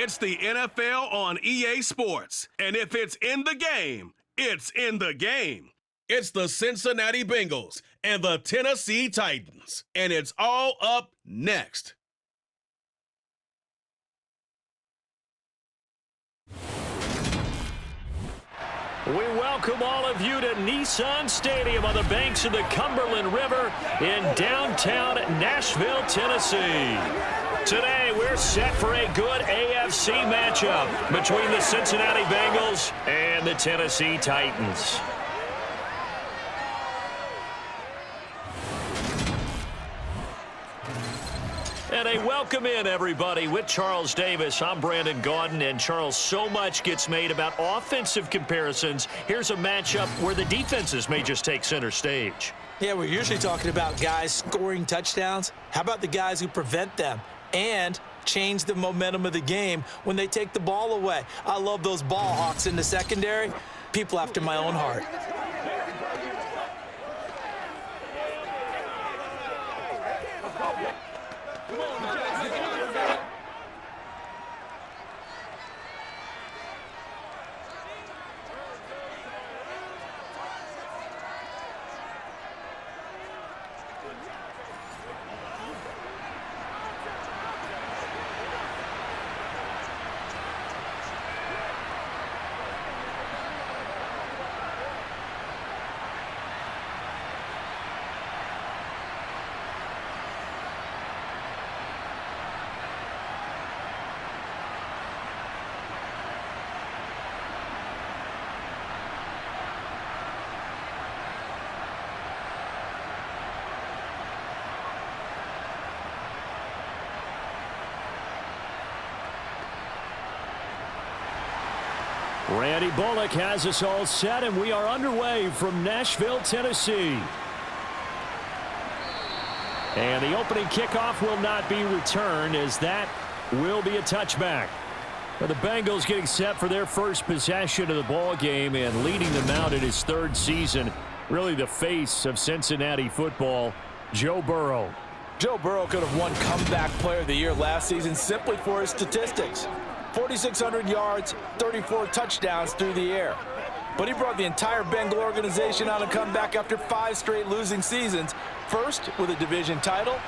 It's the NFL on EA Sports. And if it's in the game, it's in the game. It's the Cincinnati Bengals and the Tennessee Titans. And it's all up next. We welcome all of you to Nissan Stadium on the banks of the Cumberland River in downtown Nashville, Tennessee. Today, we're set for a good AFC matchup between the Cincinnati Bengals and the Tennessee Titans. And a welcome in, everybody. With Charles Davis, I'm Brandon Gaudin. And, Charles, so much gets made about offensive comparisons. Here's a matchup where the defenses may just take center stage. Yeah, we're usually talking about guys scoring touchdowns. How about the guys who prevent them and change the momentum of the game when they take the ball away? I love those ball hawks in the secondary. People after my own heart. Randy Bullock has us all set, and we are underway from Nashville, Tennessee. And the opening kickoff will not be returned, as that will be a touchback. But the Bengals getting set for their first possession of the ball game and leading them out in his third season. Really the face of Cincinnati football, Joe Burrow. Joe Burrow could have won Comeback Player of the Year last season simply for his statistics. 4,600 yards, 34 touchdowns through the air. But he brought the entire Bengal organization on a comeback after 5 straight losing seasons. First with a division title,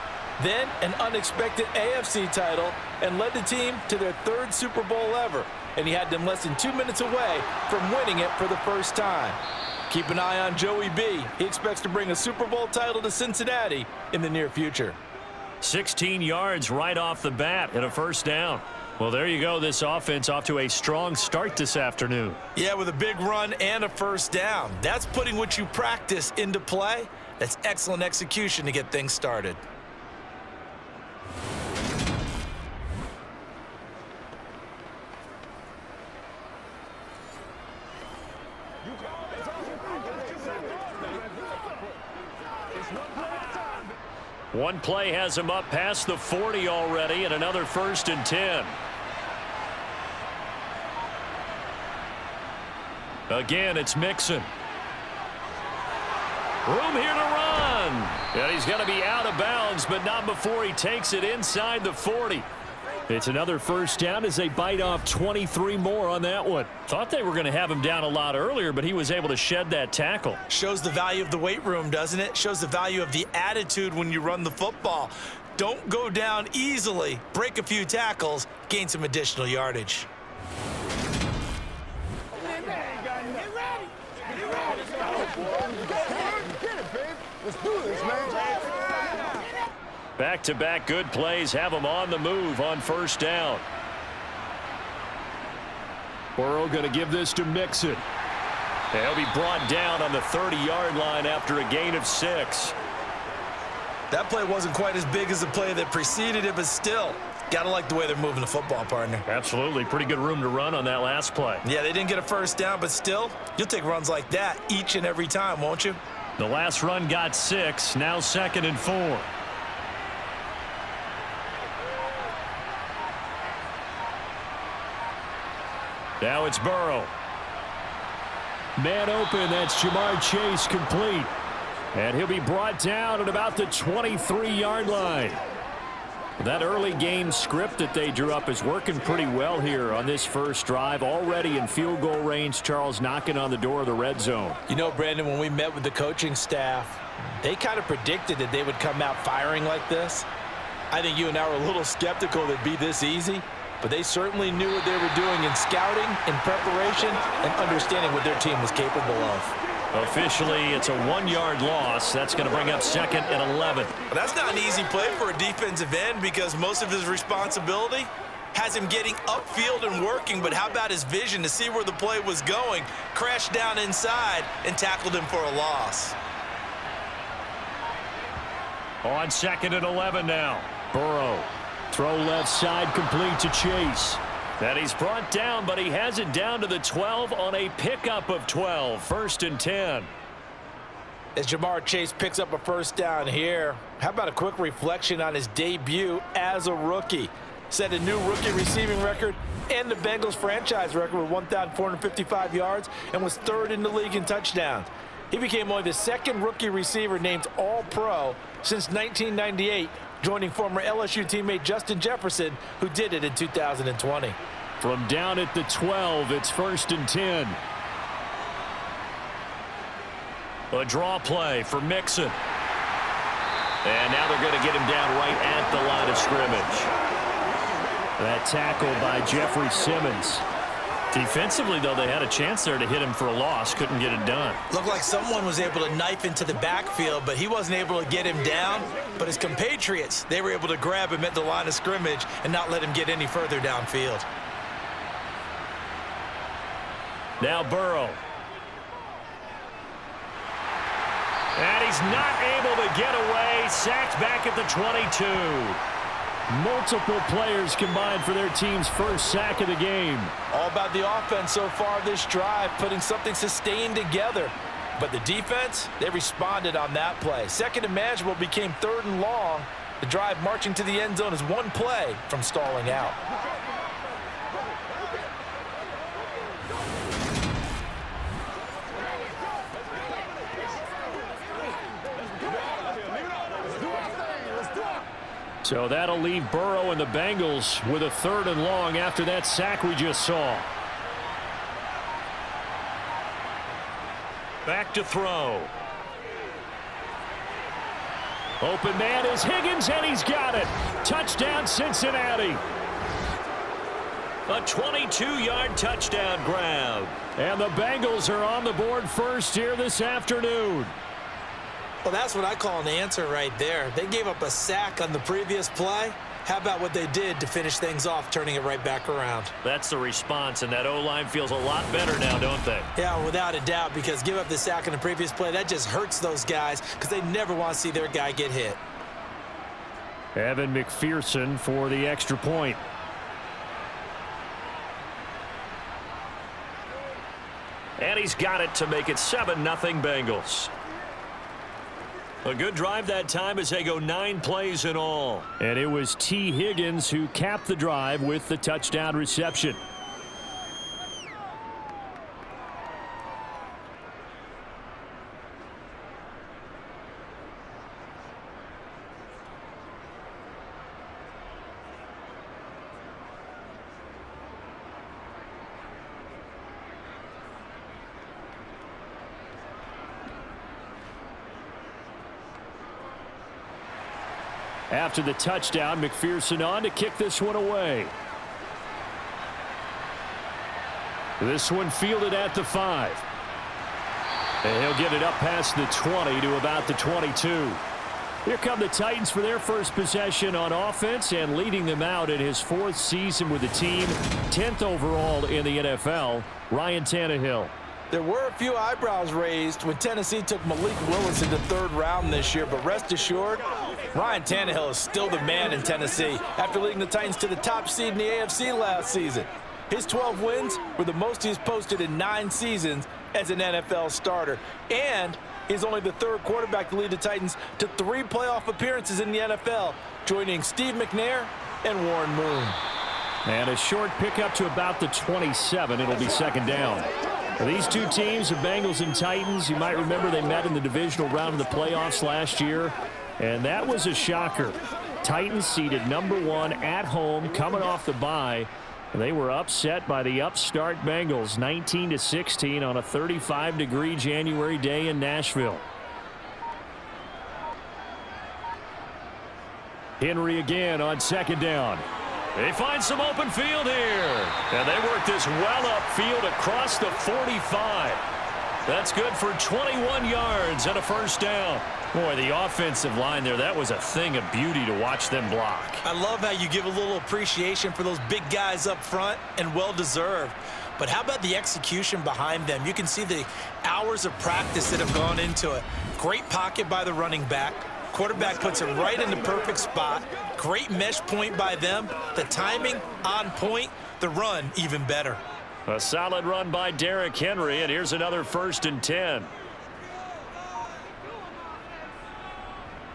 then an unexpected AFC title, and led the team to their 3rd Super Bowl ever. And he had them less than 2 minutes away from winning it for the first time. Keep an eye on Joey B. He expects to bring a Super Bowl title to Cincinnati in the near future. 16 yards right off the bat and a first down. Well, there you go. This offense off to a strong start this afternoon. Yeah, with a big run and a first down. That's putting what you practice into play. That's excellent execution to get things started. One play has him up past the 40 already, and another 1st and 10. Again, it's Mixon. Room here to run. And he's going to be out of bounds, but not before he takes it inside the 40. It's another first down as they bite off 23 more on that one. Thought they were going to have him down a lot earlier, but he was able to shed that tackle. Shows the value of the weight room, doesn't it? Shows the value of the attitude when you run the football. Don't go down easily. Break a few tackles. Gain some additional yardage. Let's do this, man. Back-to-back good plays have him on the move on first down. Burrow going to give this to Mixon. He'll be brought down on the 30-yard line after a gain of 6. That play wasn't quite as big as the play that preceded it, but still, gotta like the way they're moving the football, partner. Absolutely. Pretty good room to run on that last play. Yeah, they didn't get a first down, but still, you'll take runs like that each and every time, won't you? The last run got 6, now 2nd and 4. Now it's Burrow. Man open, that's Jamar Chase complete. And he'll be brought down at about the 23-yard line. That early game script that they drew up is working pretty well here on this first drive. Already in field goal range, Charles knocking on the door of the red zone. You know, Brandon, when we met with the coaching staff, they kind of predicted that they would come out firing like this. I think you and I were a little skeptical that it'd be this easy, but they certainly knew what they were doing in scouting, in preparation, and understanding what their team was capable of. Officially, it's a 1-yard loss. That's going to bring up 2nd and 11. Well, that's not an easy play for a defensive end because most of his responsibility has him getting upfield and working, but how about his vision to see where the play was going, crashed down inside, and tackled him for a loss. On 2nd and 11 now. Burrow. Throw left side complete to Chase. And he's brought down, but he has it down to the 12 on a pickup of 12. 1st and 10. As Jamar Chase picks up a first down here, how about a quick reflection on his debut as a rookie? Set a new rookie receiving record and the Bengals franchise record with 1,455 yards and was 3rd in the league in touchdowns. He became only the 2nd rookie receiver named All-Pro since 1998, joining former LSU teammate Justin Jefferson, who did it in 2020. From down at the 12, it's 1st and 10. A draw play for Mixon. And now they're going to get him down right at the line of scrimmage. That tackle by Jeffrey Simmons. Defensively, though, they had a chance there to hit him for a loss. Couldn't get it done. Looked like someone was able to knife into the backfield, but he wasn't able to get him down. But his compatriots, they were able to grab him at the line of scrimmage and not let him get any further downfield. Now Burrow. And he's not able to get away. Sacked back at the 22. Multiple players combined for their team's first sack of the game. All about the offense so far this drive, putting something sustained together. But the defense, they responded on that play. 2nd and manageable became 3rd and long. The drive marching to the end zone is 1 play from stalling out. So that'll leave Burrow and the Bengals with a 3rd and long after that sack we just saw. Back to throw. Open man is Higgins, and he's got it. Touchdown, Cincinnati. A 22-yard touchdown grab. And the Bengals are on the board first here this afternoon. Well, that's what I call an answer right there. They gave up a sack on the previous play. How about what they did to finish things off, turning it right back around? That's the response, and that O-line feels a lot better now, don't they? Yeah, without a doubt, because give up the sack on the previous play, that just hurts those guys because they never want to see their guy get hit. Evan McPherson for the extra point. And he's got it to make it 7-0 Bengals. A good drive that time as they go 9 plays in all. And it was T. Higgins who capped the drive with the touchdown reception. After the touchdown, McPherson on to kick this one away. This one fielded at the 5. And he'll get it up past the 20 to about the 22. Here come the Titans for their first possession on offense, and leading them out in his 4th season with the team, 10th overall in the NFL, Ryan Tannehill. There were a few eyebrows raised when Tennessee took Malik Willis in the 3rd round this year, but rest assured, Ryan Tannehill is still the man in Tennessee after leading the Titans to the top seed in the AFC last season. His 12 wins were the most he's posted in 9 seasons as an NFL starter, and he's only the 3rd quarterback to lead the Titans to 3 playoff appearances in the NFL, joining Steve McNair and Warren Moon. And a short pickup to about the 27. It'll be 2nd down. These two teams, the Bengals and Titans, you might remember they met in the divisional round of the playoffs last year, and that was a shocker. Titans seeded number 1 at home, coming off the bye. They were upset by the upstart Bengals, 19-16 on a 35-degree January day in Nashville. Henry again on second down. They find some open field here. And they work this well upfield across the 45. That's good for 21 yards and a first down. Boy, the offensive line there, that was a thing of beauty to watch them block. I love how you give a little appreciation for those big guys up front, and well-deserved. But how about the execution behind them? You can see the hours of practice that have gone into it. Great pocket by the running back. Quarterback puts it right in the perfect spot. Great mesh point by them. The timing on point. The run even better. A solid run by Derrick Henry, and here's another 1st and 10.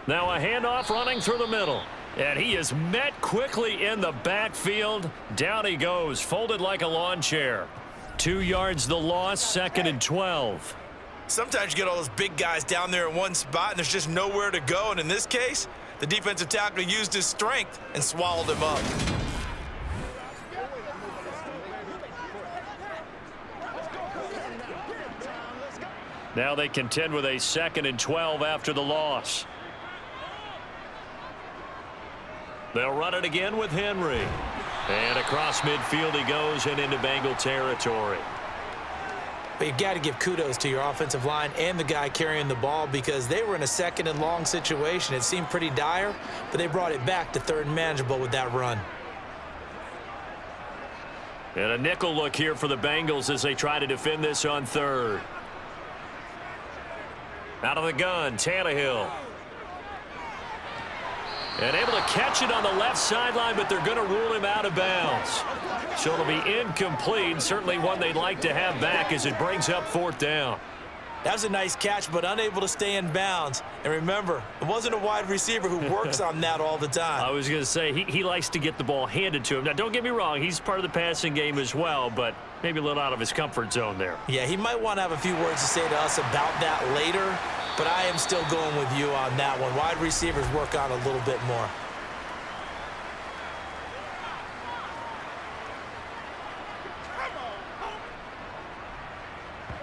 Now a handoff running through the middle. And he is met quickly in the backfield. Down he goes, folded like a lawn chair. 2 yards the loss, 2nd and 12. Sometimes you get all those big guys down there in one spot, and there's just nowhere to go. And in this case, the defensive tackle used his strength and swallowed him up. Now they contend with a 2nd and 12 after the loss. They'll run it again with Henry. And across midfield he goes and into Bengal territory. But you've got to give kudos to your offensive line and the guy carrying the ball, because they were in a 2nd and long situation. It seemed pretty dire, but they brought it back to 3rd and manageable with that run. And a nickel look here for the Bengals as they try to defend this on 3rd. Out of the gun, Tannehill. And able to catch it on the left sideline, but they're going to rule him out of bounds. So it'll be incomplete. Certainly one they'd like to have back as it brings up 4th down. That was a nice catch, but unable to stay in bounds. And remember, it wasn't a wide receiver who works on that all the time. I was going to say, he likes to get the ball handed to him. Now, don't get me wrong, he's part of the passing game as well, but maybe a little out of his comfort zone there. Yeah, he might want to have a few words to say to us about that later, but I am still going with you on that one. Wide receivers work on a little bit more.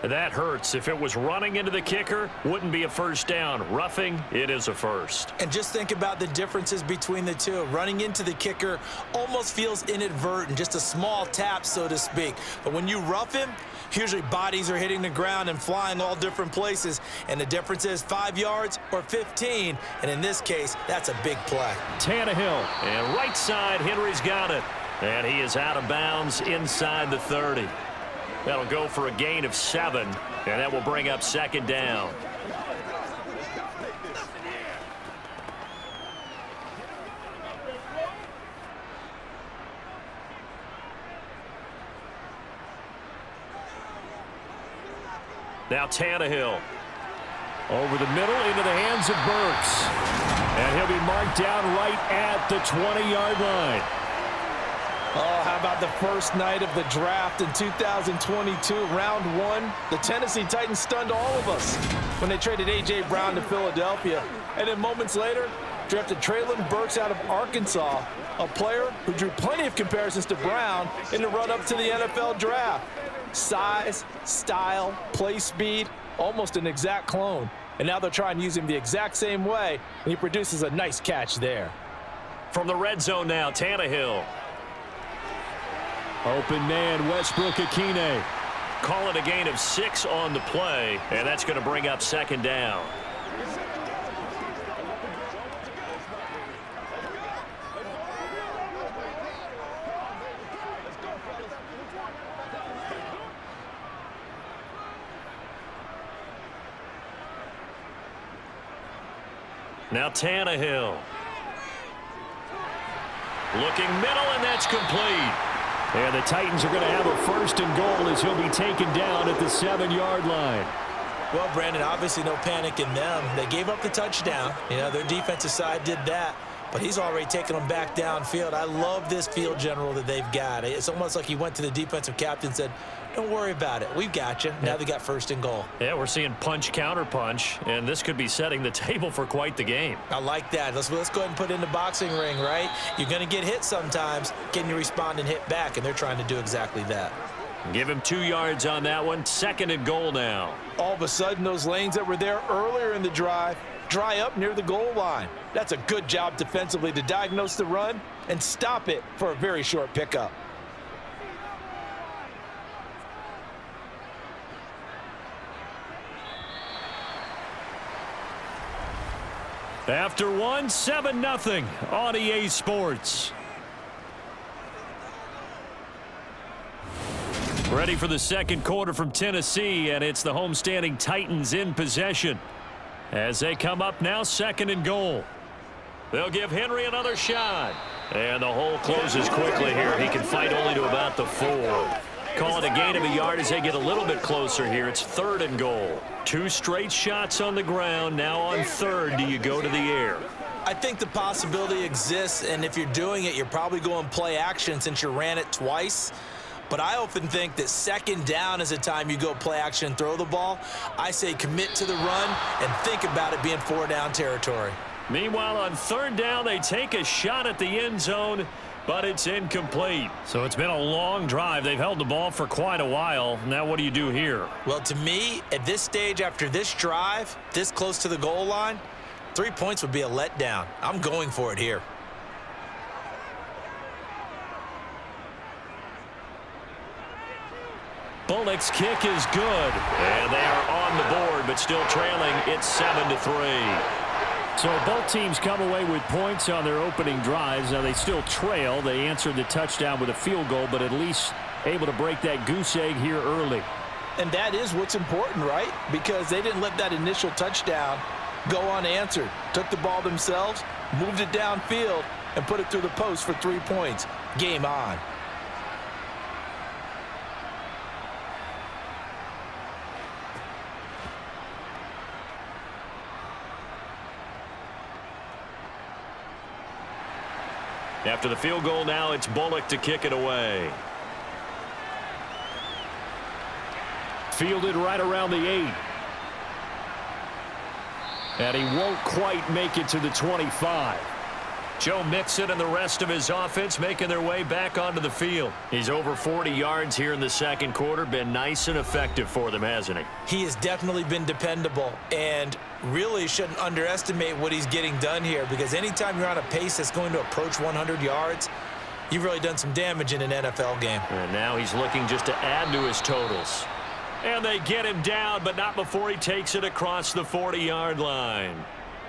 That hurts. If it was running into the kicker, wouldn't be a first down. Roughing, it is a first. And just think about the differences between the two. Running into the kicker almost feels inadvertent, just a small tap, so to speak. But when you rough him, usually bodies are hitting the ground and flying all different places. And the difference is 5 yards or 15. And in this case, that's a big play. Tannehill, and right side, Henry's got it. And he is out of bounds inside the 30. That'll go for a gain of 7, and that will bring up 2nd down. Now Tannehill. Over the middle into the hands of Burks. And he'll be marked down right at the 20-yard line. Oh, how about the first night of the draft in 2022, round 1? The Tennessee Titans stunned all of us when they traded A.J. Brown to Philadelphia. And then moments later, drafted Treylon Burks out of Arkansas, a player who drew plenty of comparisons to Brown in the run-up to the NFL draft. Size, style, play speed, almost an exact clone. And now they're trying to use him the exact same way, and he produces a nice catch there. From the red zone now, Tannehill. Open man, Westbrook-Akine. Call it a gain of 6 on the play, and that's going to bring up 2nd down. Now Tannehill. Looking middle, and that's complete. And the Titans are going to have a 1st and goal as he'll be taken down at the 7-yard line. Well, Brandon, obviously no panic in them. They gave up the touchdown. You know, their defensive side did that. but he's already taken them back downfield. I love this field general that they've got. It's almost like he went to the defensive captain and said, don't worry about it. We've got you. Now they got first and goal. Yeah, we're seeing punch, counter punch, and this could be setting the table for quite the game. I like that. Let's go ahead and put it in the boxing ring, right? You're going to get hit sometimes. Can you respond and hit back? And they're trying to do exactly that. Give him 2 yards on that one. Second and goal now. All of a sudden, those lanes that were there earlier in the drive dry up near the goal line. That's a good job defensively to diagnose the run and stop it for a very short pickup. After one, 7-0 on EA Sports. Ready for the second quarter from Tennessee, and it's the homestanding Titans in possession. As they come up now, second and goal. They'll give Henry another shot. And the hole closes quickly here. He can fight only to about the 4. Call it a gain of a yard as they get a little bit closer here. It's third and goal. 2 straight shots on the ground. Now on third, do you go to the air? I think the possibility exists, and if you're doing it, you're probably going play action since you ran it twice. But I often think that second down is a time you go play action and throw the ball. I say commit to the run and think about it being 4-down territory. Meanwhile, on third down, they take a shot at the end zone, but it's incomplete. So it's been a long drive. They've held the ball for quite a while. Now what do you do here? Well, to me, at this stage after this drive, this close to the goal line, 3 points would be a letdown. I'm going for it here. Bullock's kick is good. And they are on the board, but still trailing. It's 7-3. So both teams come away with points on their opening drives. Now they still trail. They answered the touchdown with a field goal, but at least able to break that goose egg here early. And that is what's important, right? Because they didn't let that initial touchdown go unanswered. Took the ball themselves, moved it downfield, and put it through the post for 3 points. Game on. After the field goal now, it's Bullock to kick it away. Fielded right around the 8. And he won't quite make it to the 25. Joe Mixon and the rest of his offense making their way back onto the field. He's over 40 yards here in the second quarter. Been nice and effective for them, hasn't he? He has definitely been dependable, and really shouldn't underestimate what he's getting done here, because anytime you're on a pace that's going to approach 100 yards, you've really done some damage in an NFL game. And now he's looking just to add to his totals. And they get him down, but not before he takes it across the 40-yard line.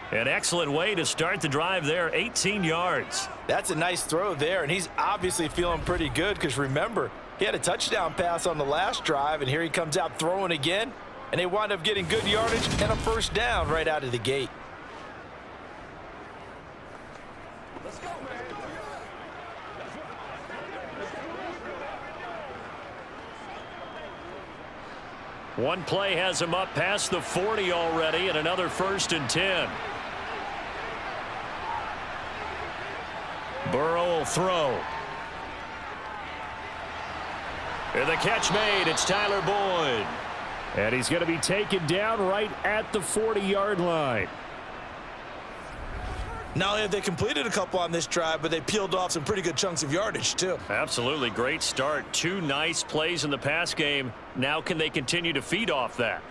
An excellent way to start the drive there, 18 yards. That's a nice throw there, and he's obviously feeling pretty good because, remember, he had a touchdown pass on the last drive, and here he comes out throwing again, and they wind up getting good yardage and a first down right out of the gate. Let's go, man. One play has him up past the 40 already, and another 1st and 10. Burrow will throw. And the catch made. It's Tyler Boyd. And he's going to be taken down right at the 40-yard line. Not only have they completed a couple on this drive, but they peeled off some pretty good chunks of yardage, too. Absolutely. Great start. 2 nice plays in the pass game. Now can they continue to feed off that?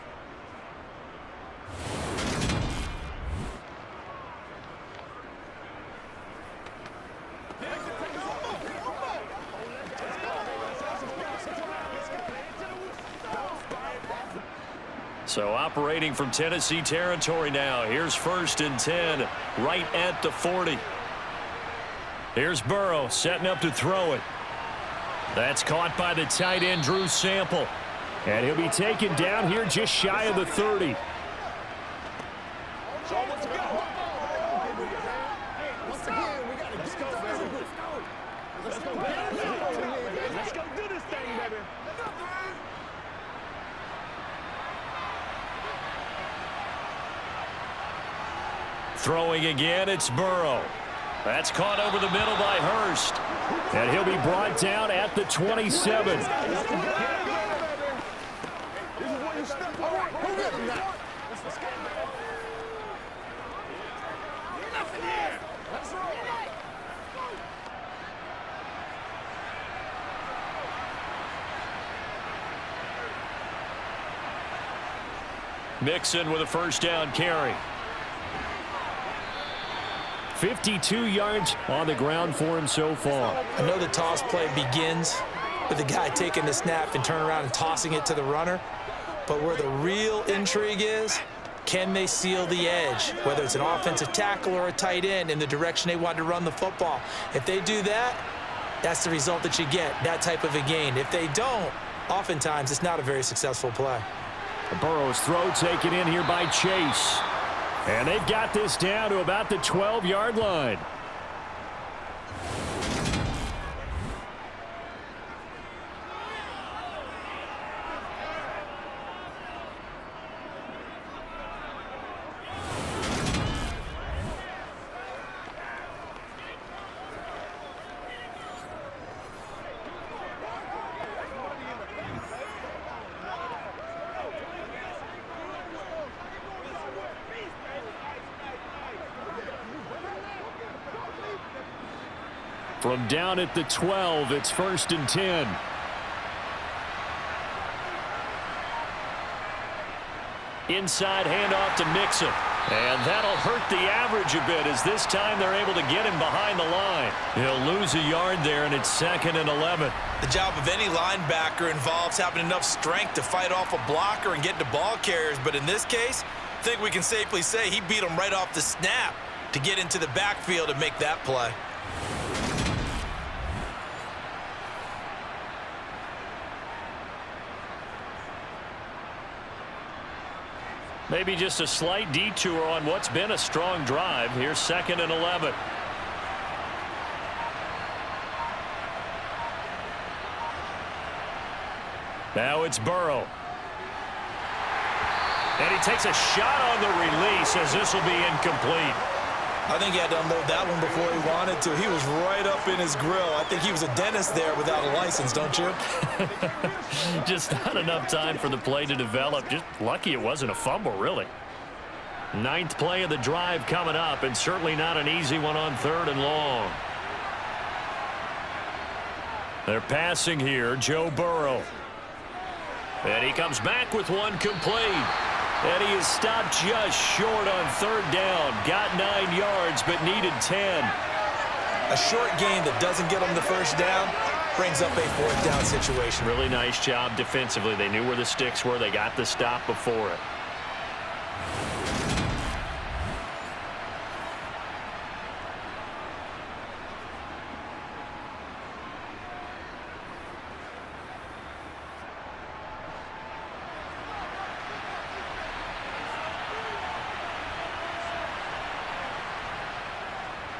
So operating from Tennessee territory now. Here's 1st and 10 right at the 40. Here's Burrow setting up to throw it. That's caught by the tight end, Drew Sample. And he'll be taken down here just shy of the 30. Throwing again, it's Burrow. That's caught over the middle by Hurst. And he'll be brought down at the 27. Mixon with a first down carry. 52 yards on the ground for him so far. I know the toss play begins with the guy taking the snap and turning around and tossing it to the runner. But where the real intrigue is, can they seal the edge, whether it's an offensive tackle or a tight end in the direction they want to run the football? If they do that, that's the result that you get, that type of a gain. If they don't, oftentimes it's not a very successful play. Burrow's throw taken in here by Chase. And they've got this down to about the 12-yard line. From down at the 12, it's 1st and 10. Inside handoff to Mixon. And that'll hurt the average a bit as this time they're able to get him behind the line. He'll lose a yard there, and it's 2nd and 11. The job of any linebacker involves having enough strength to fight off a blocker and get to ball carriers. But in this case, I think we can safely say he beat him right off the snap to get into the backfield and make that play. Maybe just a slight detour on what's been a strong drive. Here's 2nd and 11. Now it's Burrow. And he takes a shot on the release as this will be incomplete. I think he had to unload that one before he wanted to. He was right up in his grill. I think he was a dentist there without a license, don't you? Just not enough time for the play to develop. Just lucky it wasn't a fumble, really. 9th play of the drive coming up, and certainly not an easy one on 3rd and long. They're passing here, Joe Burrow. And he comes back with one complete. And he is stopped just short on 3rd down. Got 9 yards, but needed 10. A short gain that doesn't get him the first down brings up a 4th down situation. Really nice job defensively. They knew where the sticks were. They got the stop before it.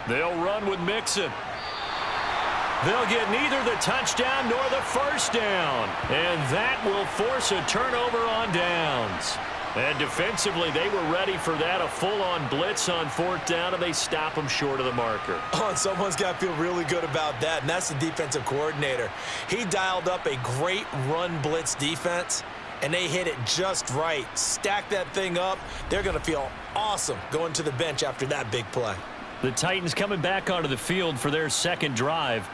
They'll run with Mixon. They'll get neither the touchdown nor the first down. And that will force a turnover on downs. And defensively, they were ready for that. A full-on blitz on 4th down, and they stop them short of the marker. Oh, and someone's got to feel really good about that, and that's the defensive coordinator. He dialed up a great run blitz defense, and they hit it just right. Stack that thing up. They're going to feel awesome going to the bench after that big play. The Titans coming back onto the field for their 2nd drive.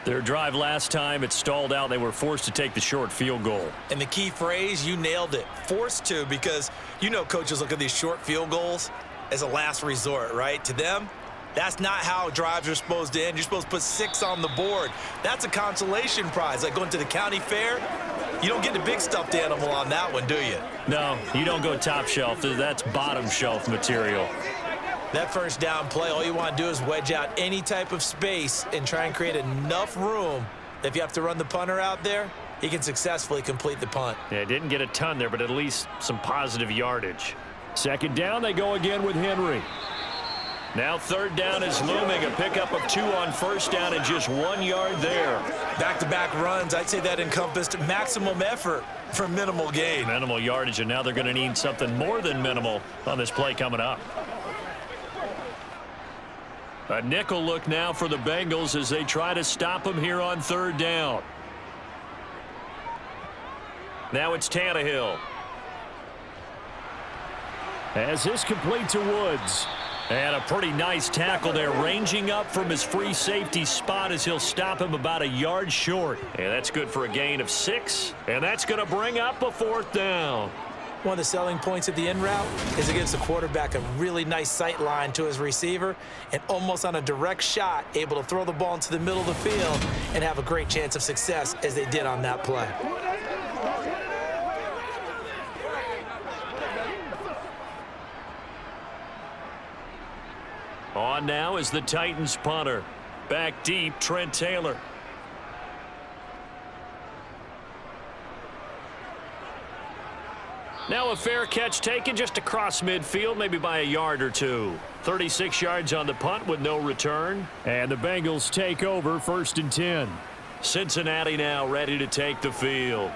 Their drive last time, it stalled out. They were forced to take the short field goal. And the key phrase, you nailed it, forced to, because you know coaches look at these short field goals as a last resort, right? To them, that's not how drives are supposed to end. You're supposed to put 6 on the board. That's a consolation prize. Like going to the county fair, you don't get the big stuffed animal on that one, do you? No, you don't go top shelf. That's bottom shelf material. That first down play, all you want to do is wedge out any type of space and try and create enough room that if you have to run the punter out there, he can successfully complete the punt. Yeah, didn't get a ton there, but at least some positive yardage. 2nd down, they go again with Henry. Now 3rd down is looming. A pickup of 2 on 1st down and just 1 yard there. Back-to-back runs, I'd say that encompassed maximum effort for minimal gain. Minimal yardage, and now they're going to need something more than minimal on this play coming up. A nickel look now for the Bengals as they try to stop him here on 3rd down. Now it's Tannehill. As this complete to Woods. And a pretty nice tackle there, ranging up from his free safety spot as he'll stop him about a yard short. And that's good for a gain of 6. And that's going to bring up a 4th down. One of the selling points of the in route is it gives the quarterback a really nice sight line to his receiver and almost on a direct shot able to throw the ball into the middle of the field and have a great chance of success as they did on that play. On now is the Titans punter. Back deep, Trent Taylor. Now a fair catch taken just across midfield, maybe by a yard or 2. 36 yards on the punt with no return. And the Bengals take over 1st and 10. Cincinnati now ready to take the field.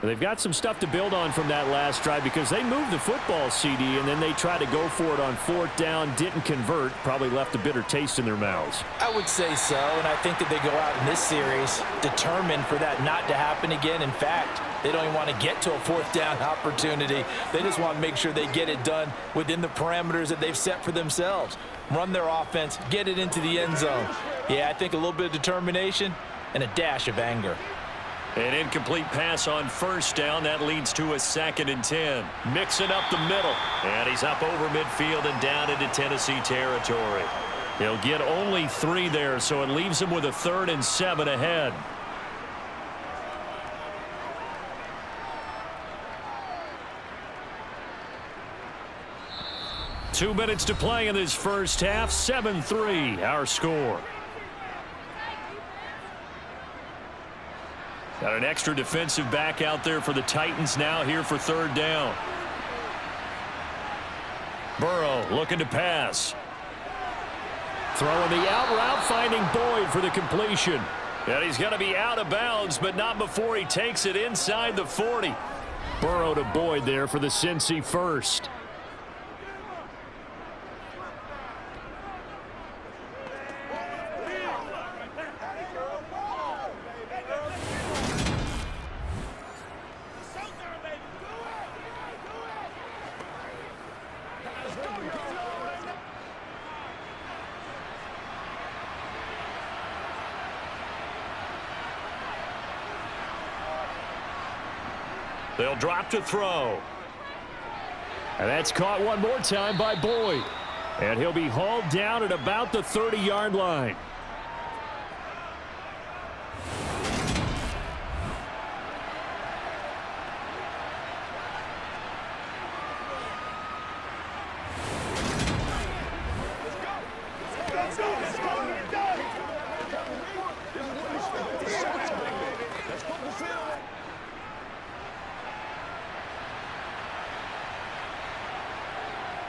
They've got some stuff to build on from that last drive because they moved the football, CD, and then they tried to go for it on 4th down, didn't convert, probably left a bitter taste in their mouths. I would say so, and I think that they go out in this series determined for that not to happen again. In fact, they don't even want to get to a 4th down opportunity. They just want to make sure they get it done within the parameters that they've set for themselves. Run their offense, get it into the end zone. Yeah, I think a little bit of determination and a dash of anger. An incomplete pass on 1st down. That leads to a 2nd and 10. Mixing up the middle. And he's up over midfield and down into Tennessee territory. He'll get only 3 there, so it leaves him with a 3rd and 7 ahead. Two minutes to play in this first half. 7-3, our score. Got an extra defensive back out there for the Titans now here for 3rd down. Burrow looking to pass. Throwing the out route, finding Boyd for the completion. And he's going to be out of bounds, but not before he takes it inside the 40. Burrow to Boyd there for the Cincy first. They'll drop to throw. And that's caught one more time by Boyd. And he'll be hauled down at about the 30-yard line.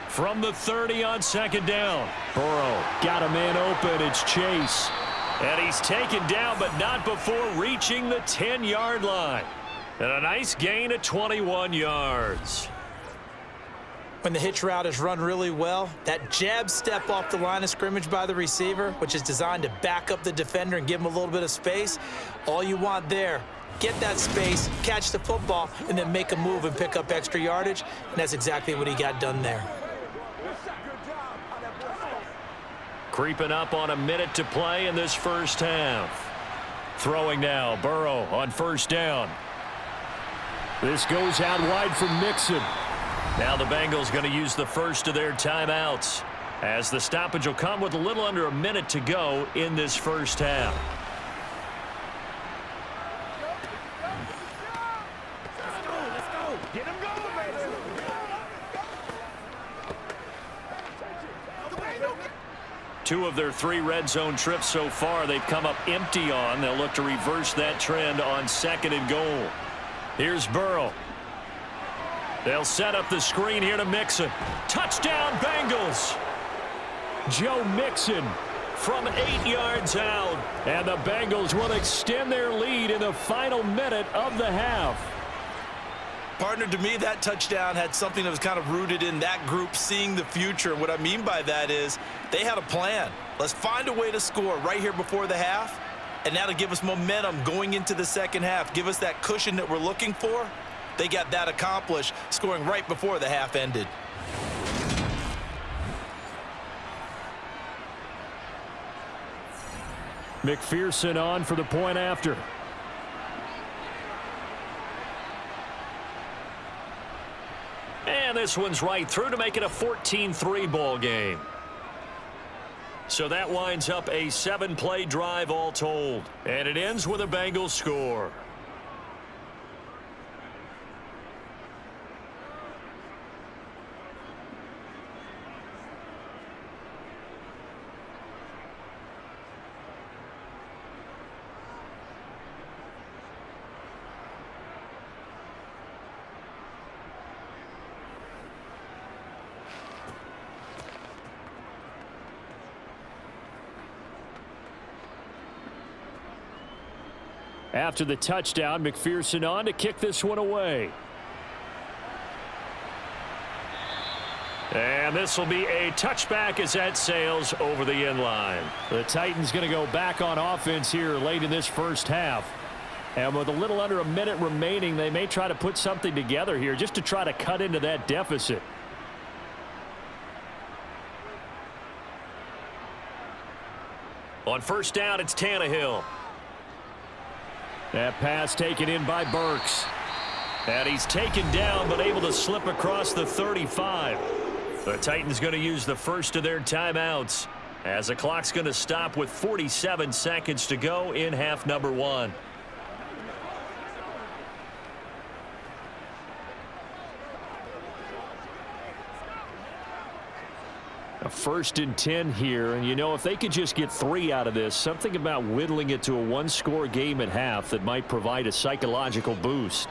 From the 30 on 2nd down. Burrow got a man open. It's Chase. And he's taken down, but not before reaching the 10-yard line. And a nice gain of 21 yards. When the hitch route is run really well, that jab step off the line of scrimmage by the receiver, which is designed to back up the defender and give him a little bit of space, all you want there, get that space, catch the football, and then make a move and pick up extra yardage. And that's exactly what he got done there. Creeping up on a minute to play in this first half. Throwing now, Burrow on 1st down. This goes out wide from Mixon. Now the Bengals going to use the first of their timeouts, as the stoppage will come with a little under a minute to go in this first half. Get him going, baby. Two of their 3 red zone trips so far they've come up empty on. They'll look to reverse that trend on 2nd and goal. Here's Burrow. They'll set up the screen here to Mixon. Touchdown, Bengals! Joe Mixon from 8 yards out. And the Bengals will extend their lead in the final minute of the half. Partner, to me, that touchdown had something that was kind of rooted in that group seeing the future. And what I mean by that is they had a plan. Let's find a way to score right here before the half, and that'll give us momentum going into the second half, give us that cushion that we're looking for. They got that accomplished, scoring right before the half ended. McPherson on for the point after. And this one's right through to make it a 14-3 ball game. So that winds up a 7-play drive all told. And it ends with a Bengals score. After the touchdown, McPherson on to kick this one away. And this will be a touchback as that sails over the end line. The Titans going to go back on offense here late in this first half. And with a little under a minute remaining, they may try to put something together here just to try to cut into that deficit. On first down, it's Tannehill. That pass taken in by Burks. And he's taken down but able to slip across the 35. The Titans going to use the first of their timeouts as the clock's going to stop with 47 seconds to go in half number one. A 1st and 10 here, and you know, if they could just get 3 out of this, something about whittling it to a one-score game at half that might provide a psychological boost.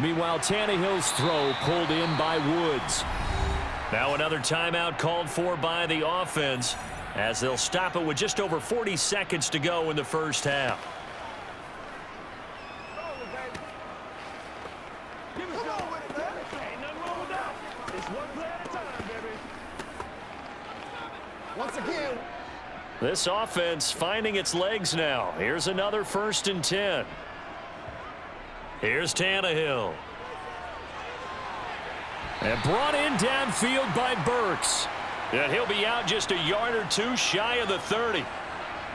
Meanwhile, Tannehill's throw pulled in by Woods. Now another timeout called for by the offense as they'll stop it with just over 40 seconds to go in the first half. This offense finding its legs now. Here's another 1st and 10. Here's Tannehill. And brought in downfield by Burks. And he'll be out just a yard or two shy of the 30.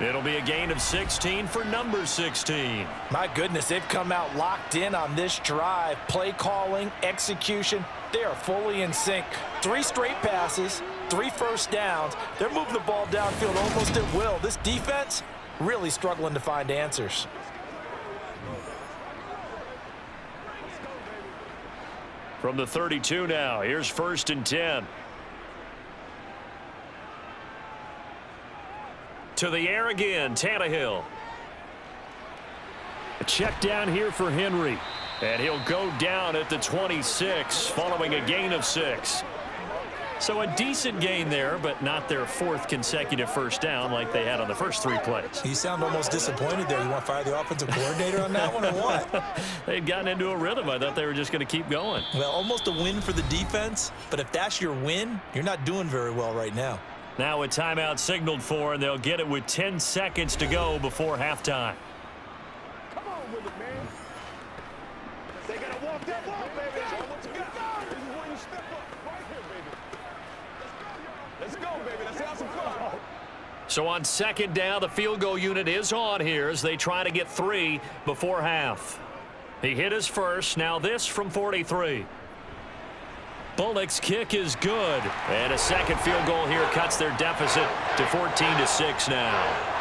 It'll be a gain of 16 for number 16. My goodness, they've come out locked in on this drive. Play calling, execution, they are fully in sync. 3 straight passes, 3 first downs. They're moving the ball downfield almost at will. This defense really struggling to find answers. From the 32 now, here's 1st and 10. To the air again, Tannehill. A check down here for Henry. And he'll go down at the 26 following a gain of 6. So a decent gain there, but not their 4th consecutive first down like they had on the first 3 plays. You sound almost disappointed there. You want to fire the offensive coordinator on that one or what? They'd gotten into a rhythm. I thought they were just going to keep going. Well, almost a win for the defense, but if that's your win, you're not doing very well right now. Now a timeout signaled for, and they'll get it with 10 seconds to go before halftime. Come on with it, man. They got to walk that walk, baby. Show what you got. This is where you step up. Right here, baby. Let's go, baby. Let's have some fun. So on 2nd down, the field goal unit is on here as they try to get 3 before half. He hit his first. Now this from 43. Bullock's kick is good. And a second field goal here cuts their deficit to 14-6 now.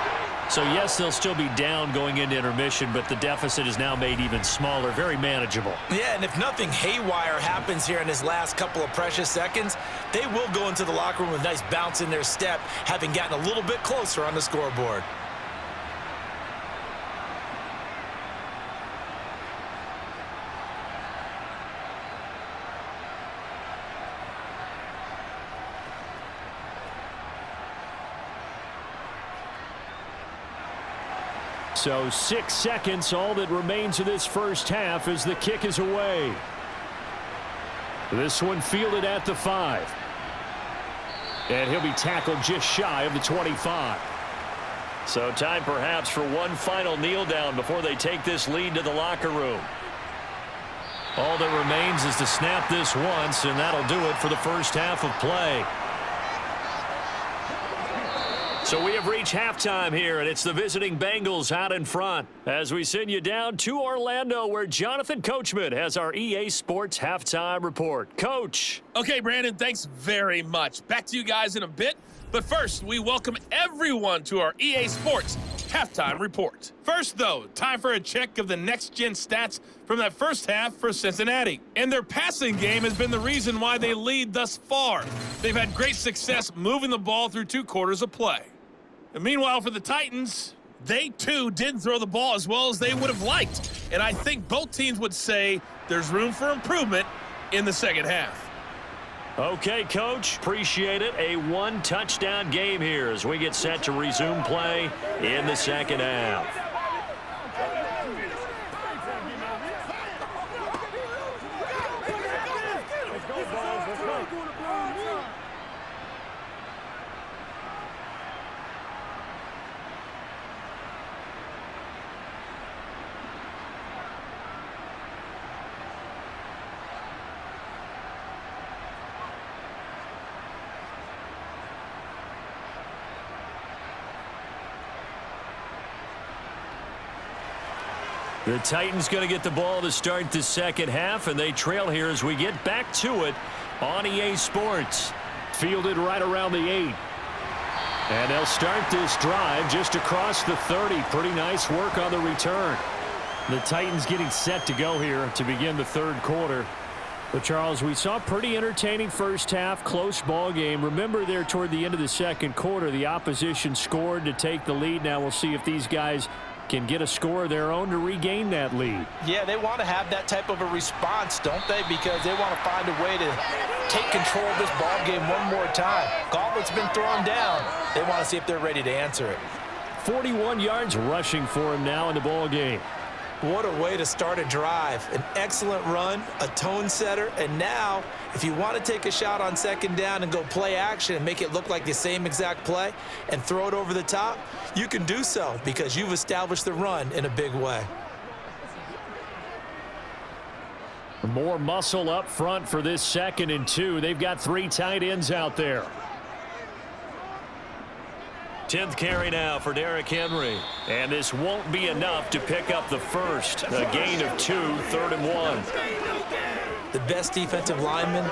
So, yes, they'll still be down going into intermission, but the deficit is now made even smaller, very manageable. Yeah, and if nothing haywire happens here in his last couple of precious seconds, they will go into the locker room with a nice bounce in their step, having gotten a little bit closer on the scoreboard. So 6 seconds, all that remains of this first half as the kick is away. This one fielded at the 5. And he'll be tackled just shy of the 25. So time perhaps for one final kneel down before they take this lead to the locker room. All that remains is to snap this once, and that'll do it for the first half of play. So we have reached halftime here, and it's the visiting Bengals out in front as we send you down to Orlando, where Jonathan Coachman has our EA Sports halftime report. Coach. Okay, Brandon, thanks very much. Back to you guys in a bit. But first, we welcome everyone to our EA Sports halftime report. First, though, time for a check of the next-gen stats from that first half for Cincinnati. And their passing game has been the reason why they lead thus far. They've had great success moving the ball through 2 quarters of play. And meanwhile, for the Titans, they too didn't throw the ball as well as they would have liked. And I think both teams would say there's room for improvement in the second half. Okay, Coach, appreciate it. A 1-touchdown game here as we get set to resume play in the second half. The Titans going to get the ball to start the second half, and they trail here as we get back to it on EA Sports. Fielded right around the 8. And they'll start this drive just across the 30. Pretty nice work on the return. The Titans getting set to go here to begin the third quarter. But, Charles, we saw a pretty entertaining first half, close ball game. Remember there toward the end of the second quarter, the opposition scored to take the lead. Now we'll see if these guys can get a score of their own to regain that lead. Yeah, they want to have that type of a response, don't they? Because they want to find a way to take control of this ball game one more time. Gauntlet's been thrown down. They want to see if they're ready to answer it. 41 yards rushing for him now in the ball game. What a way to start a drive. An excellent run, a tone setter, and now if you want to take a shot on second down and go play action and make it look like the same exact play and throw it over the top, you can do so because you've established the run in a big way. More muscle up front for this 2nd and 2. They've got 3 tight ends out there. 10th carry now for Derrick Henry. And this won't be enough to pick up the first. A gain of 2, 3rd and 1. The best defensive linemen,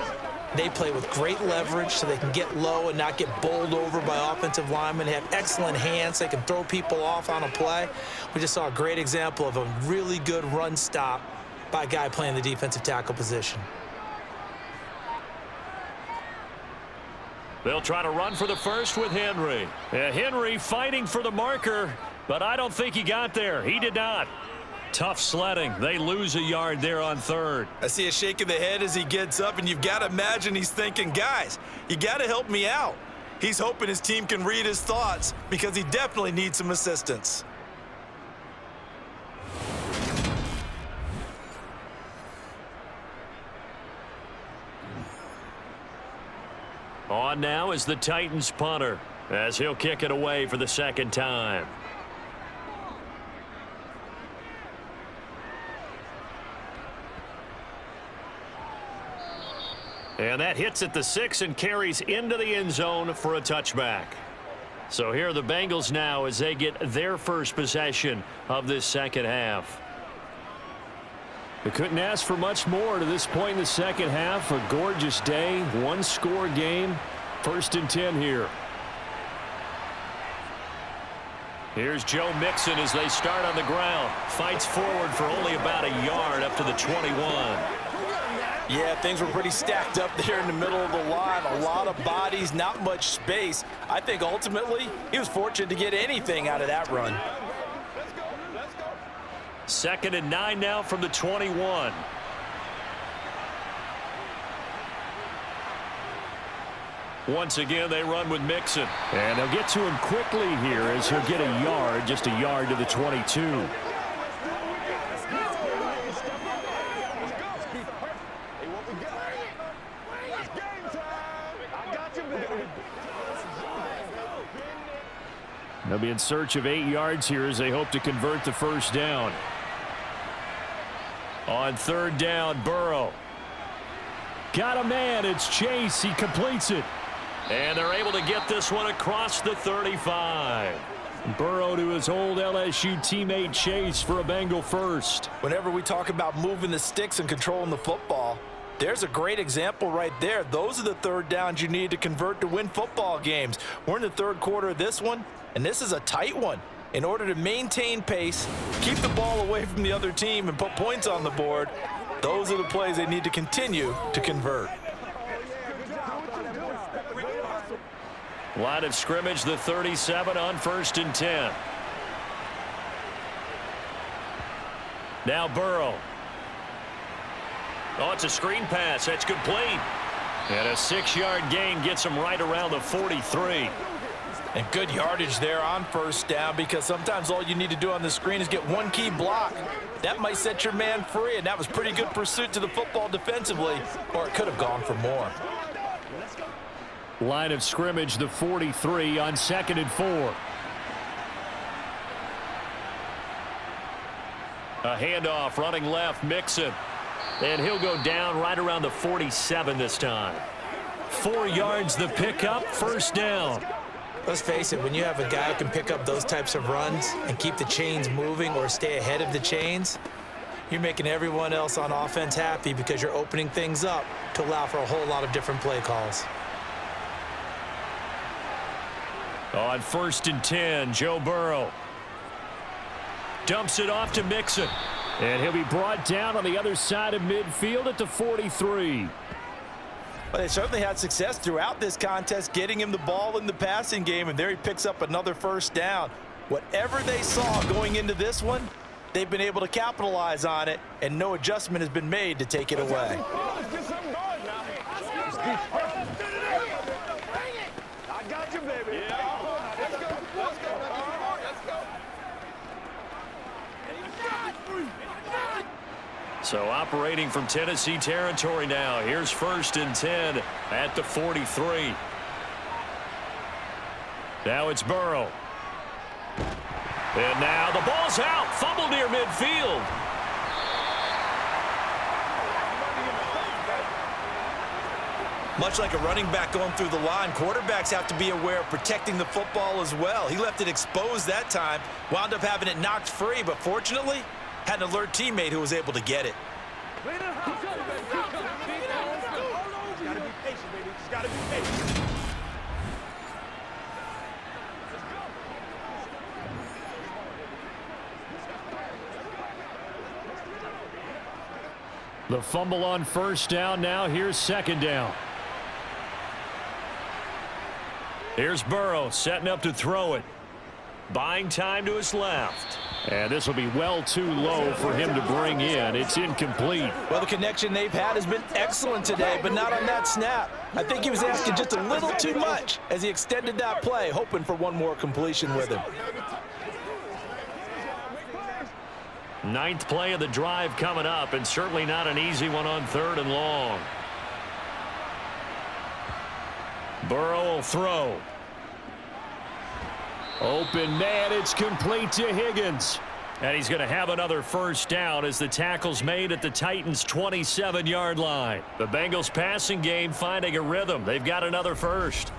they play with great leverage so they can get low and not get bowled over by offensive linemen. They have excellent hands. They can throw people off on a play. We just saw a great example of a really good run stop by a guy playing the defensive tackle position. They'll try to run for the first with Henry. Henry fighting for the marker, but I don't think he got there. He did not. Tough sledding. They lose a yard there on 3rd. I see a shake of the head as he gets up, and you've got to imagine he's thinking, guys, you got to help me out. He's hoping his team can read his thoughts because he definitely needs some assistance. On now is the Titans punter as he'll kick it away for the 2nd time. And that hits at the 6 and carries into the end zone for a touchback. So here are the Bengals now as they get their first possession of this second half. They couldn't ask for much more to this point in the second half. A gorgeous day, 1-score game. 1st and 10 here. Here's Joe Mixon as they start on the ground. Fights forward for only about a yard up to the 21. Yeah, things were pretty stacked up there in the middle of the line. A lot of bodies, not much space. I think ultimately he was fortunate to get anything out of that run. 2nd and 9 now from the 21. Once again, they run with Mixon. And they'll get to him quickly here as he'll get a yard, just a yard to the 22. got you, baby. They'll be in search of 8 yards here as they hope to convert the first down. On third down, Burrow. Got a man. It's Chase. He completes it. And they're able to get this one across the 35. Burrow to his old LSU teammate Chase for a Bengal first. Whenever we talk about moving the sticks and controlling the football, there's a great example right there. Those are the third downs you need to convert to win football games. We're in the third quarter of this one, and this is a tight one. In order to maintain pace, keep the ball away from the other team, and put points on the board, those are the plays they need to continue to convert. Line of scrimmage, the 37 on 1st and 10. Now Burrow. Oh, it's a screen pass. That's complete. And a 6-yard gain gets him right around the 43. And good yardage there on first down, because sometimes all you need to do on the screen is get one key block. That might set your man free, and that was pretty good pursuit to the football defensively, or it could have gone for more. Line of scrimmage, the 43 on 2nd and 4. A handoff running left, Mixon. And he'll go down right around the 47 this time. 4 yards the pickup, first down. Let's face it, when you have a guy who can pick up those types of runs and keep the chains moving or stay ahead of the chains, you're making everyone else on offense happy because you're opening things up to allow for a whole lot of different play calls. On 1st and 10, Joe Burrow dumps it off to Mixon. And he'll be brought down on the other side of midfield at the 43. Well, they certainly had success throughout this contest, getting him the ball in the passing game, and there he picks up another first down. Whatever they saw going into this one, they've been able to capitalize on it, and no adjustment has been made to take it away. Let's get something going now. I got you, baby. Let's go. Let's go. Let's go. So operating from Tennessee territory now. Here's 1st and 10 at the 43. Now it's Burrow. And now the ball's out. Fumble near midfield. Much like a running back going through the line, quarterbacks have to be aware of protecting the football as well. He left it exposed that time, wound up having it knocked free, but fortunately, had an alert teammate who was able to get it. Just gotta be patient, baby. Just gotta be patient. The fumble on first down. Now here's 2nd down. Here's Burrow setting up to throw it. Buying time to his left. And this will be well too low for him to bring in. It's incomplete. Well, the connection they've had has been excellent today, but not on that snap. I think he was asking just a little too much as he extended that play, hoping for one more completion with him. 9th play of the drive coming up, and certainly not an easy one on 3rd and long. Burrow will throw. Open man, it's complete to Higgins. And he's going to have another first down as the tackle's made at the Titans' 27-yard line. The Bengals passing game finding a rhythm. They've got another first.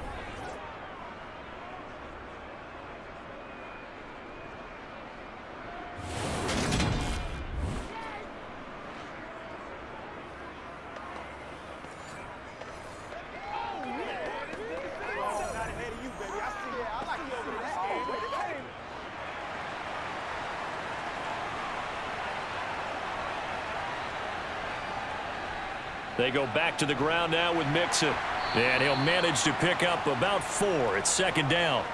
They go back to the ground now with Mixon. And he'll manage to pick up about 4. It's 2nd down.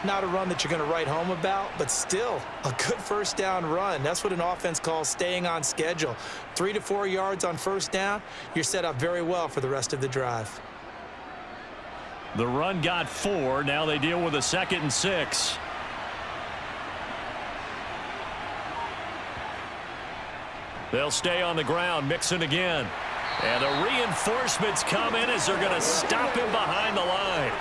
Not a run that you're going to write home about, but still a good first down run. That's what an offense calls staying on schedule. 3 to 4 yards on first down, you're set up very well for the rest of the drive. The run got 4. Now they deal with a 2nd and 6. They'll stay on the ground. Mixon again. And the reinforcements come in as they're going to stop him behind the line.